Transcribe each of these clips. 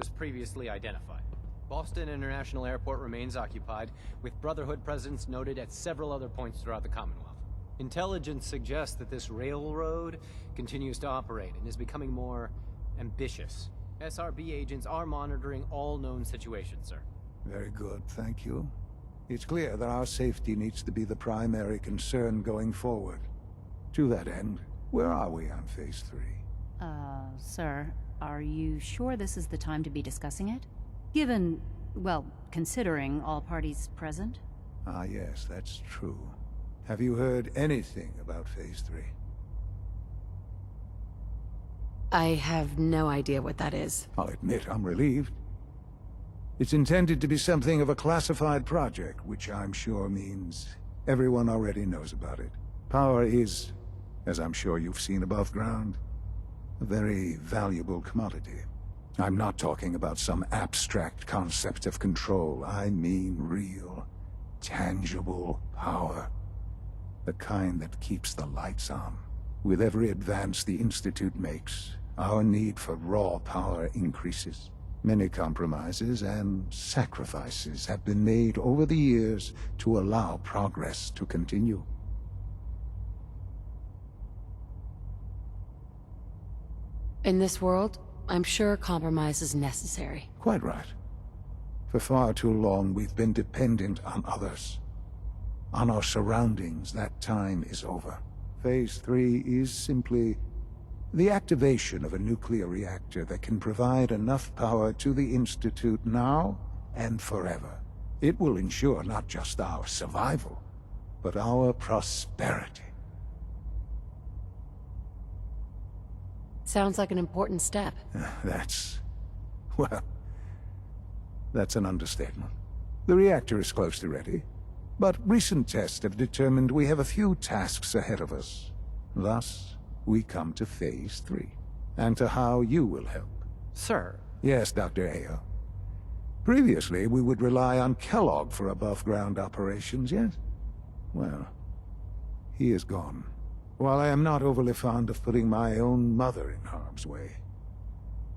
was previously identified. Boston International Airport remains occupied, with Brotherhood presence noted at several other points throughout the Commonwealth. Intelligence suggests that this railroad continues to operate and is becoming more ambitious. SRB agents are monitoring all known situations, sir. Very good, thank you. It's clear that our safety needs to be the primary concern going forward. To that end, where are we on Phase 3? Sir, are you sure this is the time to be discussing it? Given, well, considering all parties present? Ah, yes, that's true. Have you heard anything about Phase 3? I have no idea what that is. I'll admit I'm relieved. It's intended to be something of a classified project, which I'm sure means everyone already knows about it. Power is, as I'm sure you've seen above ground, a very valuable commodity. I'm not talking about some abstract concept of control. I mean real, tangible power. The kind that keeps the lights on. With every advance the Institute makes, our need for raw power increases. Many compromises and sacrifices have been made over the years to allow progress to continue. In this world, I'm sure compromise is necessary. Quite right. For far too long, we've been dependent on others. On our surroundings. That time is over. Phase 3 is simply the activation of a nuclear reactor that can provide enough power to the Institute now and forever. It will ensure not just our survival, but our prosperity. Sounds like an important step. Well, that's an understatement. The reactor is close to ready, but recent tests have determined we have a few tasks ahead of us. Thus, we come to Phase 3, and to how you will help. Sir. Yes, Dr. Ayo. Previously, we would rely on Kellogg for above-ground operations, yes? Well, he is gone. While I am not overly fond of putting my own mother in harm's way,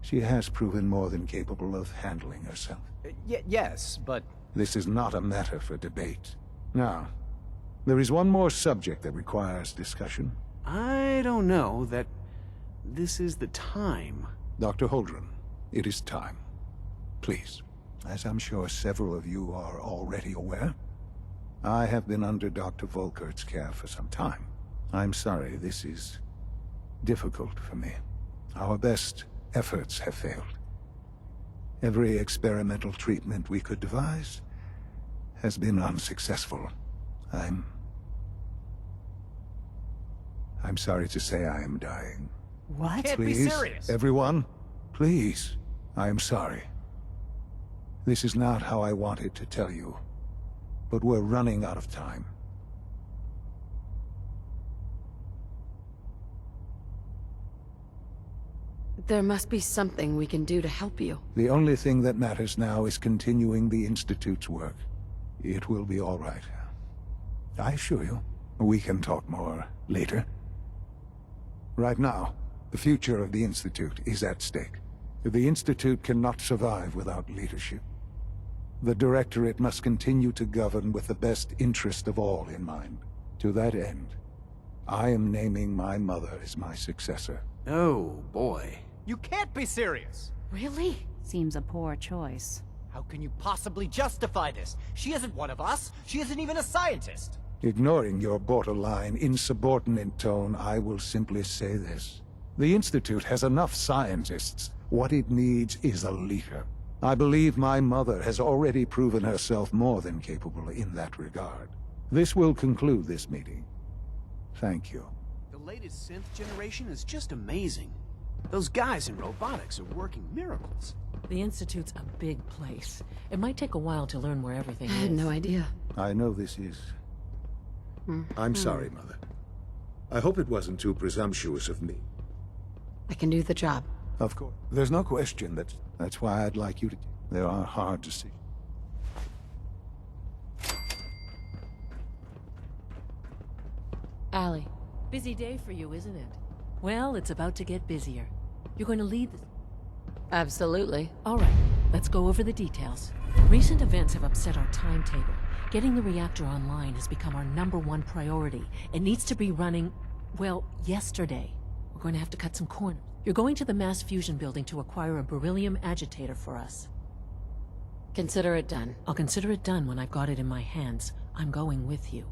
she has proven more than capable of handling herself. Yes, but... This is not a matter for debate. Now, there is one more subject that requires discussion. I don't know that this is the time. Dr. Holdren, it is time. Please, as I'm sure several of you are already aware, I have been under Dr. Volkert's care for some time. I'm sorry, this is difficult for me. Our best efforts have failed. Every experimental treatment we could devise has been unsuccessful. I'm sorry to say I am dying. What? Can't Please, be serious. everyone, please. I am sorry. This is not how I wanted to tell you, but we're running out of time. There must be something we can do to help you. The only thing that matters now is continuing the Institute's work. It will be all right. I assure you, we can talk more later. Right now, the future of the Institute is at stake. The Institute cannot survive without leadership. The Directorate must continue to govern with the best interest of all in mind. To that end, I am naming my mother as my successor. Oh, boy. You can't be serious! Really? Seems a poor choice. How can you possibly justify this? She isn't one of us. She isn't even a scientist. Ignoring your borderline, insubordinate tone, I will simply say this. The Institute has enough scientists. What it needs is a leader. I believe my mother has already proven herself more than capable in that regard. This will conclude this meeting. Thank you. The latest synth generation is just amazing. Those guys in robotics are working miracles. The Institute's a big place. It might take a while to learn where everything I is. had no idea. I know this is... I'm sorry, Mother. I hope it wasn't too presumptuous of me. I can do the job. Of course. There's no question that's why I'd like you to... There are hard decisions. Allie. Busy day for you, isn't it? Well, it's about to get busier. You're going to lead the... Absolutely. All right, let's go over the details. Recent events have upset our timetable. Getting the reactor online has become our #1 priority. It needs to be running, well, yesterday. We're going to have to cut some corners. You're going to the mass fusion building to acquire a beryllium agitator for us. Consider it done. I'll consider it done when I've got it in my hands. I'm going with you.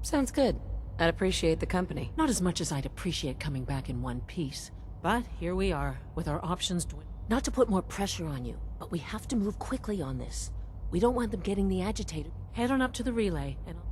Sounds good. I'd appreciate the company. Not as much as I'd appreciate coming back in one piece. But here we are, with our options not to put more pressure on you, but we have to move quickly on this. We don't want them getting the agitator. Head on up to the relay, and I'll...